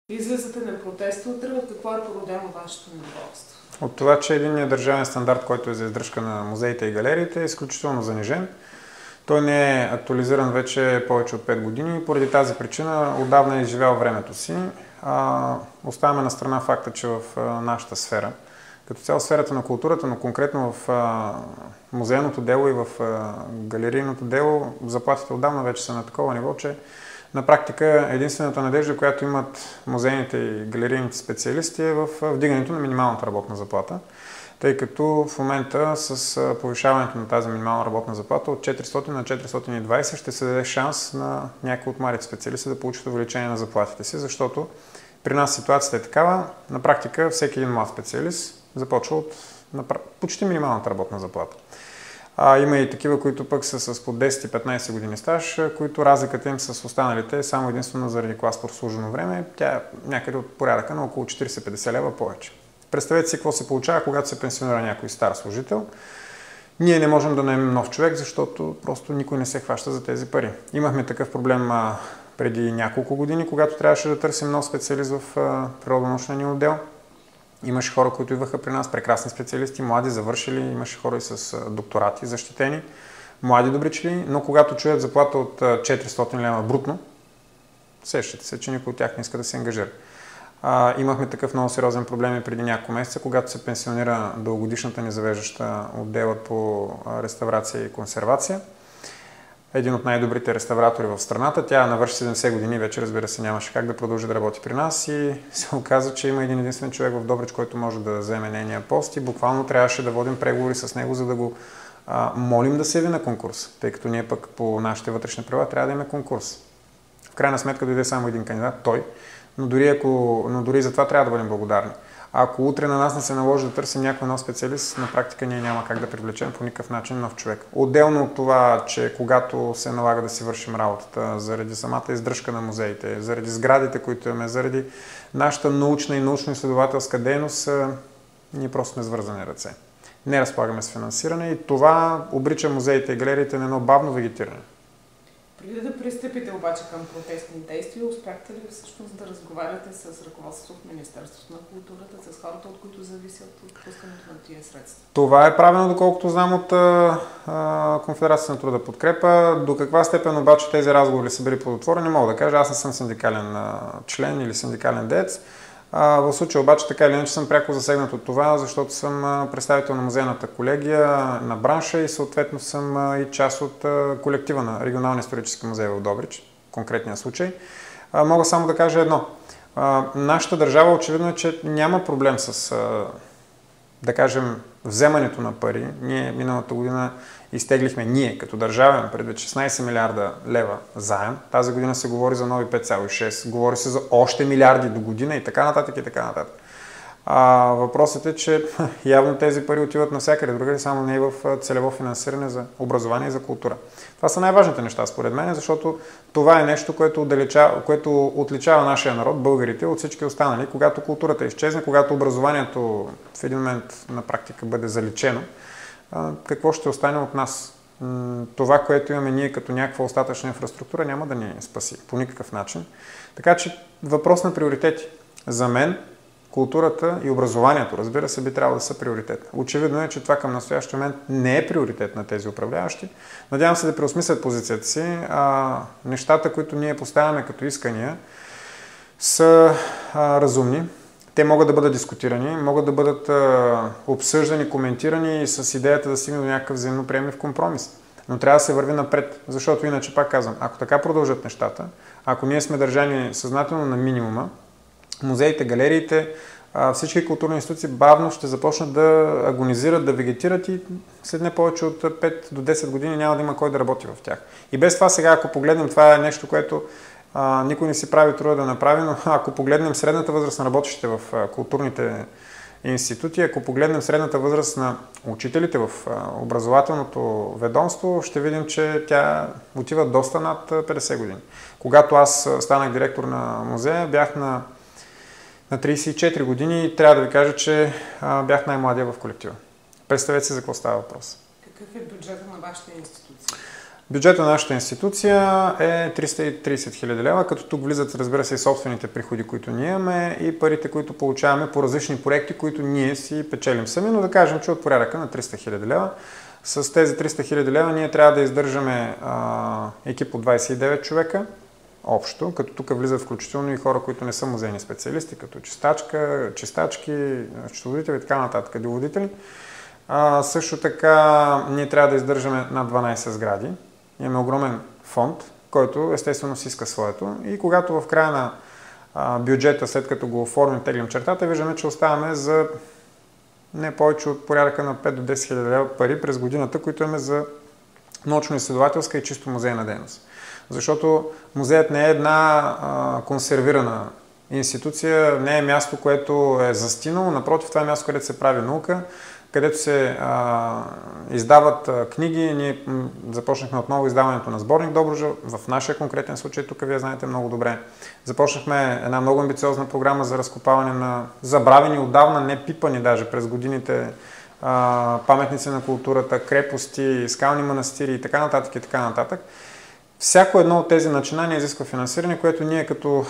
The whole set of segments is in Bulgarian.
Излизате на протеста утре, от какво е породено вашето недоволство? От това, че единният държавен стандарт, който е за издръжка на музеите и галериите, е изключително занижен. Той не е актуализиран вече повече от 5 години и поради тази причина отдавна е изживял времето си. Оставяме на страна факта, че в нашата сфера, като цяло сферата на културата, но конкретно в музейното дело и в галерийното дело, заплатите отдавна вече са на такова ниво, че на практика единствената надежда, която имат музейните и галерийните специалисти е в вдигането на минималната работна заплата, тъй като в момента с повишаването на тази минимална работна заплата от 400 на 420 ще се даде шанс на някои от младите специалисти да получат увеличение на заплатите си, защото при нас ситуацията е такава, на практика всеки един млад специалист започва от почти минималната работна заплата. Има и такива, които пък са с по 10-15 години стаж, които разликата им с останалите е само единствено заради клас прослужено време. Тя е някъде от порядъка на около 40-50 лева повече. Представете си какво се получава, когато се пенсионира някой стар служител. Ние не можем да наемем нов човек, защото просто никой не се хваща за тези пари. Имахме такъв проблем преди няколко години, когато трябваше да търсим нов специалист в природонаучния отдел. Имаше хора, които идваха при нас, прекрасни специалисти, млади, завършили, имаше хора и с докторати, защитени, млади добричли, но когато чуят заплата от 400 лева брутно, сещате се, че никой от тях не иска да се ангажира. Имахме такъв много сериозен проблем и преди няколко месеца, когато се пенсионира дългогодишната ни завеждаща отделът по реставрация и консервация. Един от най-добрите реставратори в страната. Тя навърши 70 години, вече разбира се нямаше как да продължи да работи при нас и се оказа, че има един единствен човек в Добрич, който може да вземе нейния пост и буквално трябваше да водим преговори с него, за да го молим да се яви на конкурс, тъй като ние пък по нашите вътрешни права трябва да имаме конкурс. В крайна сметка дойде само един кандидат, той, но дори за това трябва да бъдем благодарни. Ако утре на нас не се наложи да търсим някой нов специалист, на практика ние няма как да привлечем по никакъв начин нов човек. Отделно от това, че когато се налага да си вършим работата, заради самата издръжка на музеите, заради сградите, които имаме, заради нашата научна и научно-изследователска дейност, ние просто сме с вързани ръце. Не разполагаме с финансиране и това обрича музеите и галериите на едно бавно вегетиране. Преди да пристъпите обаче към протестни действия, успяхте ли всъщност да разговаряте с ръководството в Министерството на културата, с хората, от които зависят отпускането на тия средства? Това е правилно, доколкото знам от Конфедерацията на труда подкрепа. До каква степен обаче тези разговори са били плодотворени, мога да кажа. Аз не съм синдикален член или синдикален деец. В случая обаче така или иначе съм пряко засегнат от това, защото съм представител на музейната колегия, на бранша и съответно съм и част от колектива на Регионалния исторически музей в Добрич, в конкретния случай. Мога само да кажа едно. Нашата държава очевидно е, че няма проблем с, да кажем, вземането на пари. Ние миналата година изтеглихме ние като държавен предвид 16 милиарда лева заем. Тази година се говори за нови 5,6. Говори се за още милиарди до година и така нататък и така нататък. Въпросът е, че явно тези пари отиват навсякъде другаде, само не и в целево финансиране за образование и за култура. Това са най-важните неща според мен, защото това е нещо, което отличава нашия народ, българите, от всички останали. Когато културата изчезне, когато образованието в един момент на практика бъде заличено, какво ще остане от нас? Това, което имаме ние като някаква остатъчна инфраструктура, няма да ни спаси по никакъв начин. Така че въпрос на приоритети. За мен културата и образованието, разбира се, би трябвало да са приоритет. Очевидно е, че това към настоящия момент не е приоритет на тези управляващи. Надявам се да преосмислят позицията си. Нещата, които ние поставяме като искания, са разумни. Те могат да бъдат дискутирани, могат да бъдат обсъждани, коментирани с идеята да стигне до някакъв взаимно приемлив компромис. Но трябва да се върви напред, защото иначе пак казвам, ако така продължат нещата, ако ние сме държани съзнателно на минимума, музеите, галериите, всички културни институции бавно ще започнат да агонизират, да вегетират и след не повече от 5 до 10 години няма да има кой да работи в тях. И без това сега, ако погледнем, това е нещо, което никой не си прави труда да направи, но ако погледнем средната възраст на работещите в културните институти, ако погледнем средната възраст на учителите в образователното ведомство, ще видим, че тя отива доста над 50 години. Когато аз станах директор на музея, бях на 34 години и трябва да ви кажа, че бях най-младия в колектива. Представете си за какво става въпрос. Какъв е бюджетът на вашата институция? Бюджетът на нашата институция е 330 хиляди лева, като тук влизат, разбира се, и собствените приходи, които ние имаме и парите, които получаваме по различни проекти, които ние си печелим сами, но да кажем, че от порядъка на 300 хиляди лева. С тези 300 хиляди лева ние трябва да издържаме екип от 29 човека общо, като тук влизат включително и хора, които не са музейни специалисти, като чистачки, счетоводители и така нататък, деловодители. Също така ние трябва да издържаме над 12 сгради. Имаме огромен фонд, който естествено си иска своето и когато в края на бюджета, след като го оформим, теглим чертата, виждаме, че оставаме за не повече от порядъка на 5 до 10 хиляди лева пари през годината, които имаме за научно-изследователска и чисто музейна дейност. Защото музеят не е една консервирана институция, не е място, което е застинало, напротив, това е място, където се прави наука, където се издават книги. Ние започнахме отново издаването на сборник Добруджа, в нашия конкретен случай, тук вие знаете много добре. Започнахме една много амбициозна програма за разкопаване на забравени, отдавна не пипани даже през годините паметници на културата, крепости, скални манастири и така нататък и така нататък. Всяко едно от тези начинания изисква финансиране, което ние като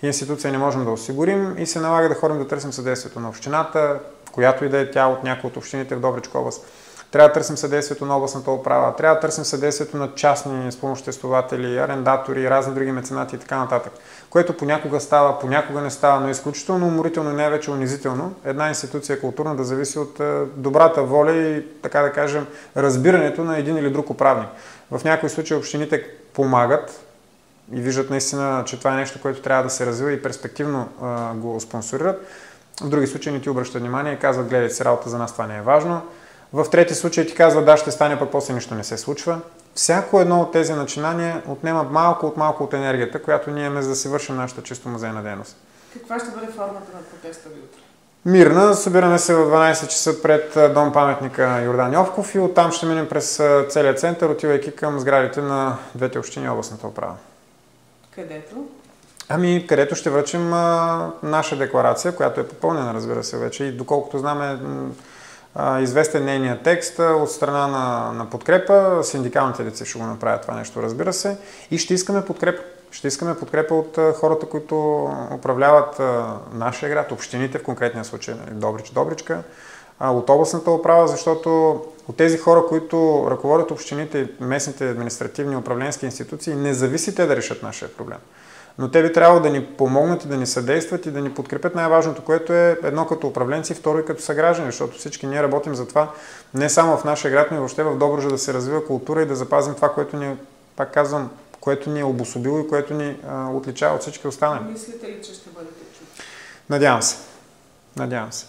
институция не можем да осигурим и се налага да ходим да търсим съдействието на общината, която и да е тя от някои от общините в Добричка област. Трябва да търсим съдействието на областната управа, трябва да търсим съдействието на частни спомоществователи, арендатори, разни други меценати и така нататък. Което понякога става, понякога не става, но е изключително уморително и най-вече унизително една институция културна да зависи от добрата воля и, така да кажем, разбирането на един или друг управник. В някои случаи общините помагат и виждат наистина, че това е нещо, което трябва да се развива и перспективно го спонсорират. В други случаи не ти обръщат внимание и казват, гледайте си работа, за нас това не е важно. В трети случай ти казват, да, ще стане, пък после нищо не се случва. Всяко едно от тези начинания отнема малко от енергията, която ние имаме за да си вършим нашата чисто музейна дейност. Каква ще бъде формата на протеста ви утре? Мирна, събираме се в 12 часа пред дом паметника Йордан Йовков и оттам ще минем през целия център, отивайки към сградите на двете общини и областната управа. Където? Където ще връчим наша декларация, която е попълнена, разбира се, вече и доколкото знаме известен нейният текст от страна на подкрепа, синдикалните лица ще го направят това нещо, разбира се, и ще искаме подкрепа. Ще искаме подкрепа от хората, които управляват нашия град, общините, в конкретния случай Добричка, от областната управа, защото от тези хора, които ръководят общините и местните административни управленски институции, не зависи те да решат нашия проблем. Но те би трябвало да ни помогнат и да ни съдействат и да ни подкрепят най-важното, което е едно като управленци, второ и като съграждани, защото всички ние работим за това не само в нашия град, но и въобще в Добруджа да се развива култура и да запазим това, което ни, пак казвам, което ни е обособило и което ни отличава от всички останали. Мислите ли, че ще бъдете чути? Надявам се.